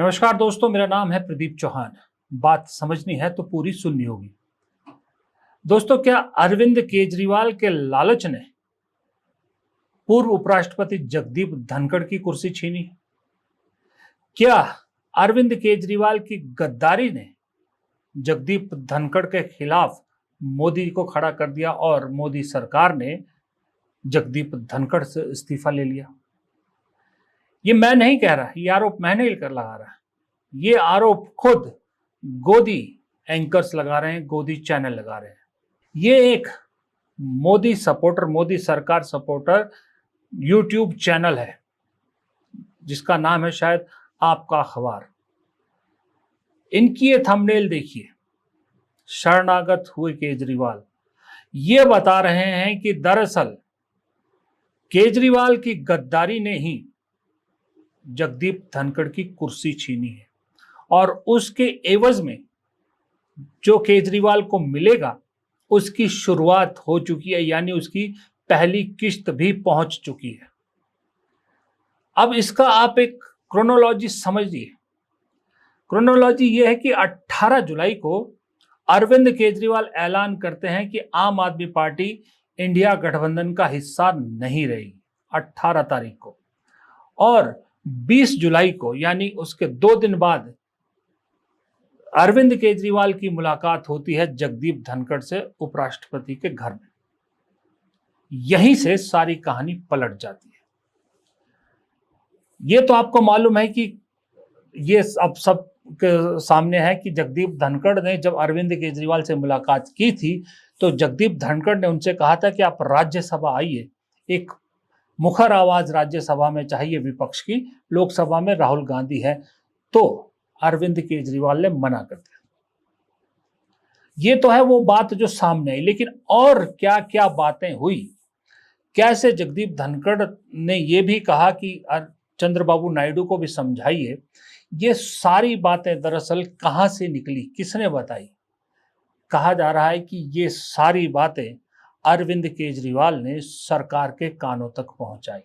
नमस्कार दोस्तों, मेरा नाम है प्रदीप चौहान। बात समझनी है तो पूरी सुननी होगी। दोस्तों, क्या अरविंद केजरीवाल के लालच ने पूर्व उपराष्ट्रपति जगदीप धनखड़ की कुर्सी छीनी? क्या अरविंद केजरीवाल की गद्दारी ने जगदीप धनखड़ के खिलाफ मोदी को खड़ा कर दिया और मोदी सरकार ने जगदीप धनखड़ से इस्तीफा ले लिया? ये मैं नहीं कह रहा, ये आरोप मैं नहीं कर लगा रहा, ये आरोप खुद गोदी एंकर्स लगा रहे हैं, गोदी चैनल लगा रहे हैं। ये एक मोदी सपोर्टर, मोदी सरकार सपोर्टर यूट्यूब चैनल है जिसका नाम है शायद आपका अखबार। इनकी ये थंबनेल देखिए, शरणागत हुए केजरीवाल। ये बता रहे हैं कि दरअसल केजरीवाल की गद्दारी ने ही जगदीप धनखड़ की कुर्सी छीनी है और उसके एवज में जो केजरीवाल को मिलेगा उसकी शुरुआत हो चुकी है, यानी उसकी पहली किश्त भी पहुंच चुकी है। अब इसका आप एक क्रोनोलॉजी समझिए। क्रोनोलॉजी यह है कि 18 जुलाई को अरविंद केजरीवाल ऐलान करते हैं कि आम आदमी पार्टी इंडिया गठबंधन का हिस्सा नहीं रहेगी, 18 तारीख को। और 20 जुलाई को, यानी उसके 2 दिन बाद, अरविंद केजरीवाल की मुलाकात होती है जगदीप धनखड़ से उपराष्ट्रपति के घर में। यहीं से सारी कहानी पलट जाती है। ये तो आपको मालूम है कि ये अब सब के सामने है कि जगदीप धनखड़ ने जब अरविंद केजरीवाल से मुलाकात की थी तो जगदीप धनखड़ ने उनसे कहा था कि आप राज्यसभा आइए, एक मुखर आवाज राज्यसभा में चाहिए विपक्ष की, लोकसभा में राहुल गांधी है। तो अरविंद केजरीवाल ने मना कर दिया। ये तो है वो बात जो सामने आई, लेकिन और क्या क्या बातें हुई। कैसे जगदीप धनखड़ ने यह भी कहा कि चंद्रबाबू नायडू को भी समझाइए। ये सारी बातें दरअसल कहां से निकली, किसने बताई? कहा जा रहा है कि ये सारी बातें अरविंद केजरीवाल ने सरकार के कानों तक पहुंचाई।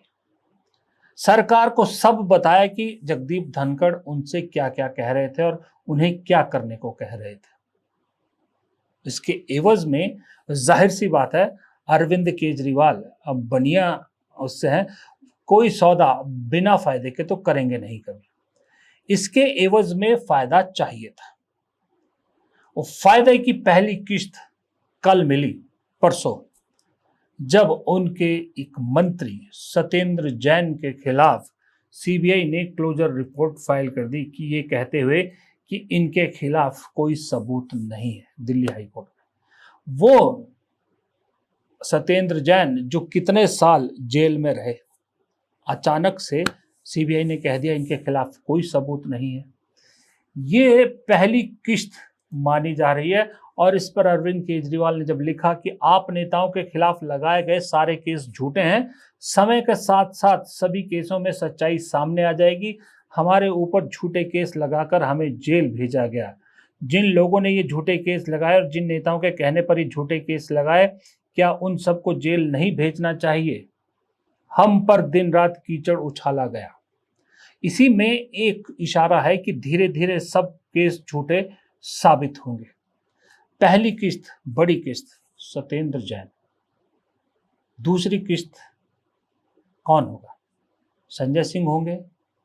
सरकार को सब बताया कि जगदीप धनखड़ उनसे क्या क्या कह रहे थे और उन्हें क्या करने को कह रहे थे। इसके एवज में जाहिर सी बात है अरविंद केजरीवाल अब बनिया उससे हैं, कोई सौदा बिना फायदे के तो करेंगे नहीं कभी। इसके एवज में फायदा चाहिए था। वो फायदे की पहली किश्त कल मिली, परसों, जब उनके एक मंत्री सत्येंद्र जैन के खिलाफ सीबीआई ने क्लोजर रिपोर्ट फाइल कर दी कि ये कहते हुए कि इनके खिलाफ कोई सबूत नहीं है दिल्ली हाई कोर्ट में। वो सत्येंद्र जैन जो कितने साल जेल में रहे, अचानक से सीबीआई ने कह दिया इनके खिलाफ कोई सबूत नहीं है। ये पहली किश्त मानी जा रही है। और इस पर अरविंद केजरीवाल ने जब लिखा कि आप नेताओं के खिलाफ लगाए गए सारे केस झूठे हैं, समय के साथ साथ सभी केसों में सच्चाई सामने आ जाएगी, हमारे ऊपर झूठे केस लगाकर हमें जेल भेजा गया। जिन लोगों ने ये झूठे केस लगाए और जिन नेताओं के कहने पर ये झूठे केस लगाए, क्या उन सबको जेल नहीं भेजना चाहिए? हम पर दिन रात कीचड़ उछाला गया। इसी में एक इशारा है कि धीरे धीरे सब केस झूठे साबित होंगे। पहली किस्त, बड़ी किस्त, सत्येंद्र जैन। दूसरी किस्त कौन होगा? संजय सिंह होंगे,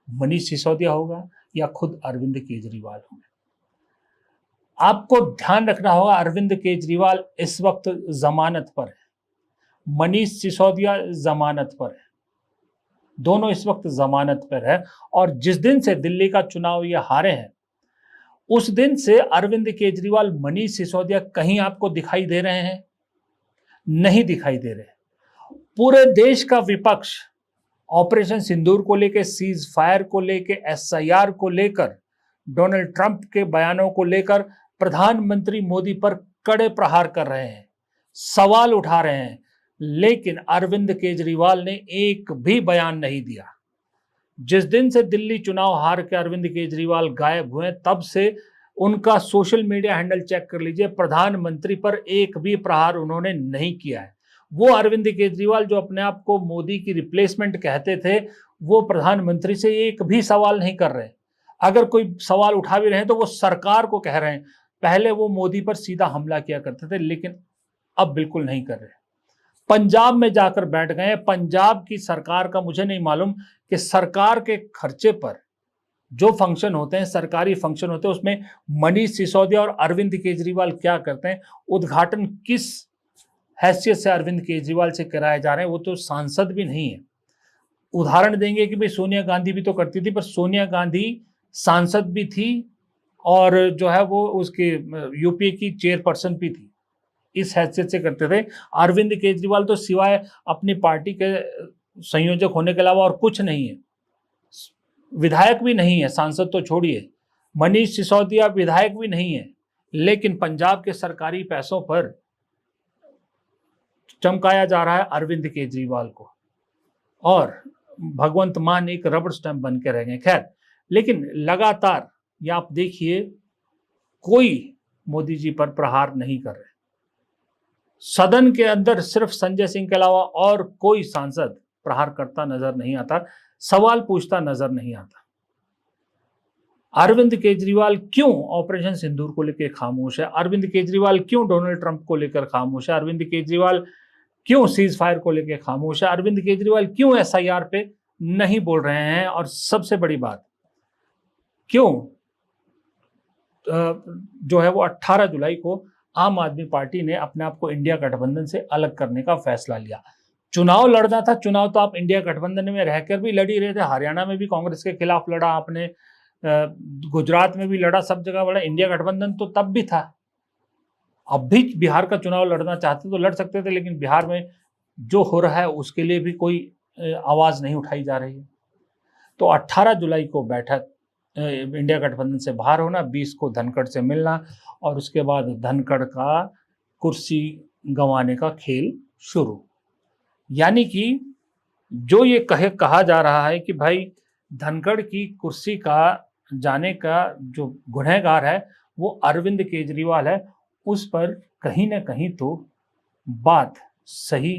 मनीष सिसोदिया होगा, या खुद अरविंद केजरीवाल होंगे? आपको ध्यान रखना होगा अरविंद केजरीवाल इस वक्त जमानत पर है, मनीष सिसोदिया जमानत पर है, दोनों इस वक्त जमानत पर है। और जिस दिन से दिल्ली का चुनाव ये हारे हैं उस दिन से अरविंद केजरीवाल, मनीष सिसोदिया कहीं आपको दिखाई दे रहे हैं? नहीं दिखाई दे रहे। पूरे देश का विपक्ष ऑपरेशन सिंदूर को लेकर, सीज फायर को लेकर, एसआईआर को लेकर, डोनाल्ड ट्रंप के बयानों को लेकर प्रधानमंत्री मोदी पर कड़े प्रहार कर रहे हैं, सवाल उठा रहे हैं, लेकिन अरविंद केजरीवाल ने एक भी बयान नहीं दिया। जिस दिन से दिल्ली चुनाव हार के अरविंद केजरीवाल गायब हुए तब से उनका सोशल मीडिया हैंडल चेक कर लीजिए, प्रधानमंत्री पर एक भी प्रहार उन्होंने नहीं किया है। वो अरविंद केजरीवाल जो अपने आप को मोदी की रिप्लेसमेंट कहते थे, वो प्रधानमंत्री से एक भी सवाल नहीं कर रहे। अगर कोई सवाल उठा भी रहे हैं तो वो सरकार को कह रहे हैं। पहले वो मोदी पर सीधा हमला किया करते थे, लेकिन अब बिल्कुल नहीं कर रहे। पंजाब में जाकर बैठ गए। पंजाब की सरकार का मुझे नहीं मालूम कि सरकार के खर्चे पर जो फंक्शन होते हैं, सरकारी फंक्शन होते हैं, उसमें मनीष सिसोदिया और अरविंद केजरीवाल क्या करते हैं, उद्घाटन किस हैसियत से अरविंद केजरीवाल से कराए जा रहे हैं। वो तो सांसद भी नहीं है। उदाहरण देंगे कि भाई सोनिया गांधी भी तो करती थी, पर सोनिया गांधी सांसद भी थी और जो है वो उसके यूपीए की चेयरपर्सन भी थी, इस हैसियत से करते थे। अरविंद केजरीवाल तो सिवाय अपनी पार्टी के संयोजक होने के अलावा और कुछ नहीं है, विधायक भी नहीं है, सांसद तो छोड़िए। मनीष सिसोदिया विधायक भी नहीं है, लेकिन पंजाब के सरकारी पैसों पर चमकाया जा रहा है अरविंद केजरीवाल को, और भगवंत मान एक रबड़ स्टैंप बन के रह गए। खैर, लेकिन लगातार ये आप देखिए, कोई मोदी जी पर प्रहार नहीं कर रहे। सदन के अंदर सिर्फ संजय सिंह के अलावा और कोई सांसद प्रहार करता नजर नहीं आता, सवाल पूछता नजर नहीं आता। अरविंद केजरीवाल क्यों ऑपरेशन सिंदूर को लेकर खामोश है? अरविंद केजरीवाल क्यों डोनाल्ड ट्रंप को लेकर खामोश है? अरविंद केजरीवाल क्यों सीज फायर को लेकर खामोश है? अरविंद केजरीवाल क्यों एसआईआर पे नहीं बोल रहे हैं? और सबसे बड़ी बात, क्यों जो है वो 18 जुलाई को आम आदमी पार्टी ने अपने आप को इंडिया गठबंधन से अलग करने का फैसला लिया? चुनाव लड़ना था, चुनाव तो आप इंडिया गठबंधन में रहकर भी लड़ ही रहे थे। हरियाणा में भी कांग्रेस के खिलाफ लड़ा आपने, गुजरात में भी लड़ा, सब जगह लड़ा। इंडिया गठबंधन तो तब भी था। अब भी बिहार का चुनाव लड़ना चाहते तो लड़ सकते थे, लेकिन बिहार में जो हो रहा है उसके लिए भी कोई आवाज नहीं उठाई जा रही है। तो 18 जुलाई को बैठक, इंडिया गठबंधन से बाहर होना, 20 को धनखड़ से मिलना, और उसके बाद धनखड़ का कुर्सी गंवाने का खेल शुरू। यानी कि जो ये कहा जा रहा है कि भाई धनखड़ की कुर्सी का जाने का जो गुनहगार है वो अरविंद केजरीवाल है, उस पर कहीं ना कहीं तो बात सही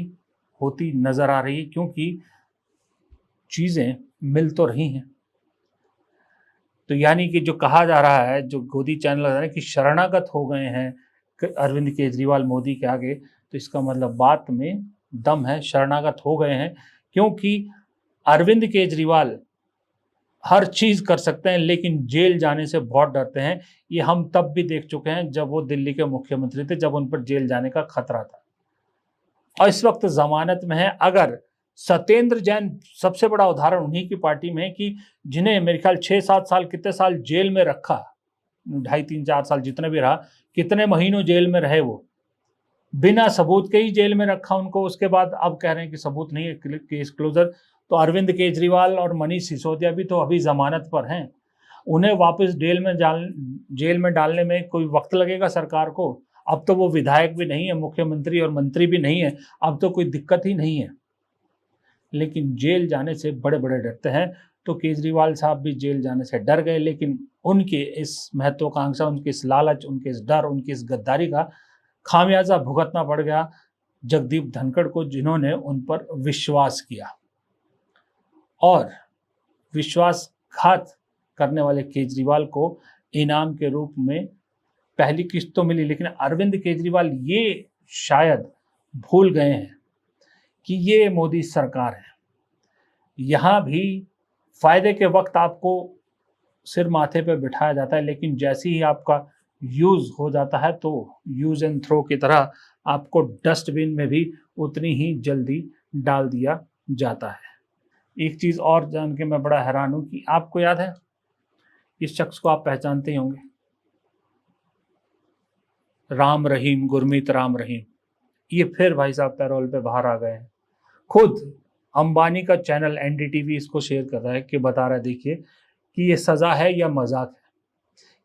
होती नजर आ रही है, क्योंकि चीजें मिल तो रही हैं। तो यानी कि जो कहा जा रहा है, जो गोदी चैनल है कि शरणागत हो गए हैं अरविंद केजरीवाल मोदी के आगे, तो इसका मतलब बात में दम है, शरणागत हो गए हैं। क्योंकि अरविंद केजरीवाल हर चीज कर सकते हैं, लेकिन जेल जाने से बहुत डरते हैं। ये हम तब भी देख चुके हैं जब वो दिल्ली के मुख्यमंत्री थे, जब उन पर जेल जाने का खतरा था, और इस वक्त जमानत में है। अगर सत्येंद्र जैन सबसे बड़ा उदाहरण उन्हीं की पार्टी में है कि जिन्हें मेरे ख्याल 6-7 साल, कितने साल जेल में रखा, 2.5-3-4 साल जितने भी रहा, कितने महीनों जेल में रहे, वो बिना सबूत के ही जेल में रखा उनको। उसके बाद अब कह रहे हैं कि सबूत नहीं है, केस क्लोजर। तो अरविंद केजरीवाल और मनीष सिसोदिया भी तो अभी जमानत पर हैं, उन्हें वापस जेल में डालने में कोई वक्त लगेगा सरकार को। अब तो वो विधायक भी नहीं है, मुख्यमंत्री और मंत्री भी नहीं है, अब तो कोई दिक्कत ही नहीं है। लेकिन जेल जाने से बड़े बड़े डरते हैं। तो केजरीवाल साहब भी जेल जाने से डर गए, लेकिन उनके इस महत्वाकांक्षा, उनके इस लालच, उनके इस डर, उनकी इस गद्दारी का खामियाजा भुगतना पड़ गया जगदीप धनखड़ को, जिन्होंने उन पर विश्वास किया। और विश्वासघात करने वाले केजरीवाल को इनाम के रूप में पहली किस्त तो मिली, लेकिन अरविंद केजरीवाल ये शायद भूल गए हैं कि ये मोदी सरकार है। यहाँ भी फायदे के वक्त आपको सिर माथे पे बिठाया जाता है, लेकिन जैसे ही आपका यूज हो जाता है तो यूज एंड थ्रो की तरह आपको डस्टबिन में भी उतनी ही जल्दी डाल दिया जाता है। एक चीज और जान के मैं बड़ा हैरान हूं कि आपको याद है, इस शख्स को आप पहचानते ही होंगे, राम रहीम, गुरमीत राम रहीम। ये फिर भाई साहब पैरोल पे बाहर आ गए हैं। खुद अंबानी का चैनल एनडीटीवी इसको शेयर कर रहा है कि बता रहा है, देखिए कि ये सजा है या मजाक है।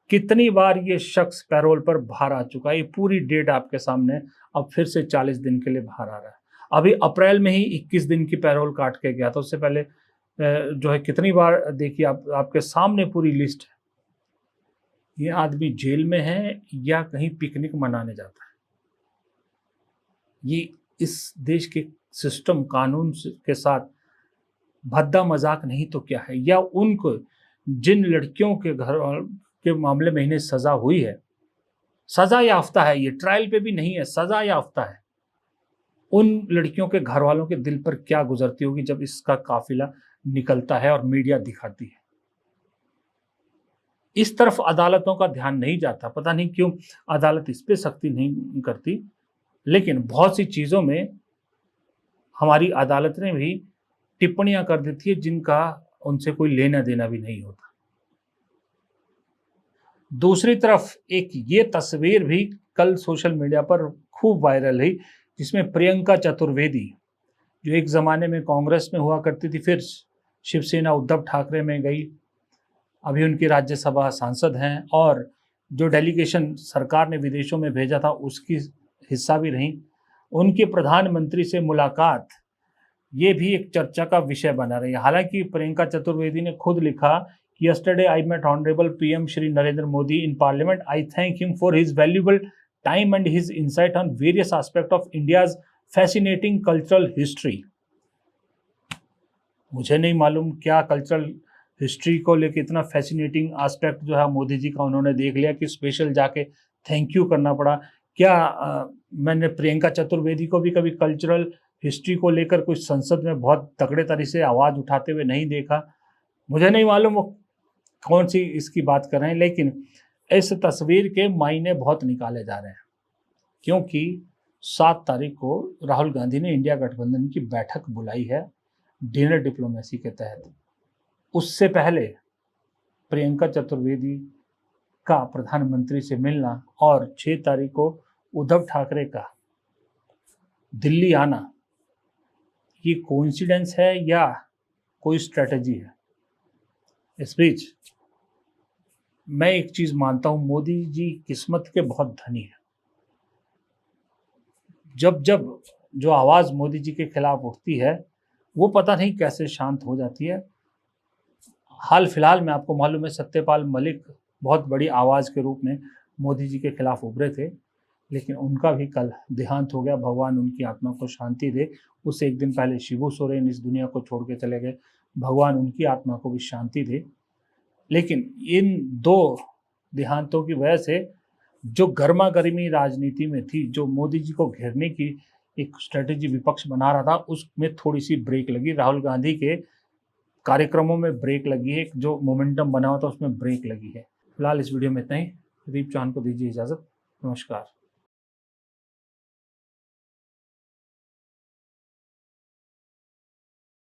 कितनी बार ये शख्स पैरोल पर बाहर आ चुका है, ये पूरी डेट आपके सामने, अब फिर से 40 दिन के लिए बाहर आ रहा है। अभी अप्रैल में ही 21 दिन की पैरोल काट के गया था, उससे पहले जो है कितनी बार, देखिए आपके सामने पूरी लिस्ट है। ये आदमी जेल में है या कहीं पिकनिक मनाने जाता है। ये इस देश के सिस्टम, कानून के साथ भद्दा मजाक नहीं तो क्या है? या उनको जिन लड़कियों के घर के मामले में इन्हें सजा हुई है, सजा याफ्ता है, ये ट्रायल पे भी नहीं है, सजा याफ्ता है, उन लड़कियों के घर वालों के दिल पर क्या गुजरती होगी जब इसका काफिला निकलता है और मीडिया दिखाती है। इस तरफ अदालतों का ध्यान नहीं जाता, पता नहीं क्यों अदालत इस पे सख्ती नहीं करती, लेकिन बहुत सी चीजों में हमारी अदालतें भी टिप्पणियां कर देती है जिनका उनसे कोई लेना देना भी नहीं होता। दूसरी तरफ एक ये तस्वीर भी कल सोशल मीडिया पर खूब वायरल हुई, जिसमें प्रियंका चतुर्वेदी, जो एक जमाने में कांग्रेस में हुआ करती थी, फिर शिवसेना उद्धव ठाकरे में गई, अभी उनकी राज्यसभा सांसद हैं, और जो डेलीगेशन सरकार ने विदेशों में भेजा था उसकी हिस्सा भी रहीं। उनकी प्रधानमंत्री से मुलाकात, ये भी एक चर्चा का विषय बना रही है। हालांकि प्रियंका चतुर्वेदी ने खुद लिखा कि yesterday I met honourable PM Shri Narendra Modi in parliament. I thank him for his valuable time and his insight on various aspect of India's fascinating cultural history. मुझे नहीं मालूम क्या कल्चरल हिस्ट्री को लेकर इतना फैसिनेटिंग एस्पेक्ट जो है मोदी जी का उन्होंने देख लिया कि स्पेशल जाके थैंक यू करना पड़ा। क्या मैंने प्रियंका चतुर्वेदी को भी कभी कल्चरल हिस्ट्री को लेकर कुछ संसद में बहुत तगड़े तरह से आवाज़ उठाते हुए नहीं देखा। मुझे नहीं मालूम वो कौन सी इसकी बात कर रहे हैं, लेकिन इस तस्वीर के मायने बहुत निकाले जा रहे हैं, क्योंकि 7 तारीख को राहुल गांधी ने इंडिया गठबंधन की बैठक बुलाई है डिनर डिप्लोमेसी के तहत। उससे पहले प्रियंका चतुर्वेदी का प्रधानमंत्री से मिलना और 6 तारीख को उद्धव ठाकरे का दिल्ली आना, ये कोइंसिडेंस है या कोई स्ट्रेटजी है? इस बीच मैं एक चीज मानता हूं, मोदी जी किस्मत के बहुत धनी हैं। जब जब जो आवाज मोदी जी के खिलाफ उठती है वो पता नहीं कैसे शांत हो जाती है। हाल फिलहाल में आपको मालूम है सत्यपाल मलिक बहुत बड़ी आवाज के रूप में मोदी जी के खिलाफ उभरे थे, लेकिन उनका भी कल देहांत हो गया। भगवान उनकी आत्मा को शांति दे। उससे एक दिन पहले शिबू सोरेन इस दुनिया को छोड़ के चले गए, भगवान उनकी आत्मा को भी शांति दे। लेकिन इन 2 देहांतों की वजह से जो गर्मा गर्मी राजनीति में थी, जो मोदी जी को घेरने की एक स्ट्रेटेजी विपक्ष बना रहा था, उसमें थोड़ी सी ब्रेक लगी। राहुल गांधी के कार्यक्रमों में ब्रेक लगी है, जो मोमेंटम बना हुआ था उसमें ब्रेक लगी है। फिलहाल इस वीडियो में इतना ही। प्रदीप चौहान को दीजिए इजाजत। नमस्कार।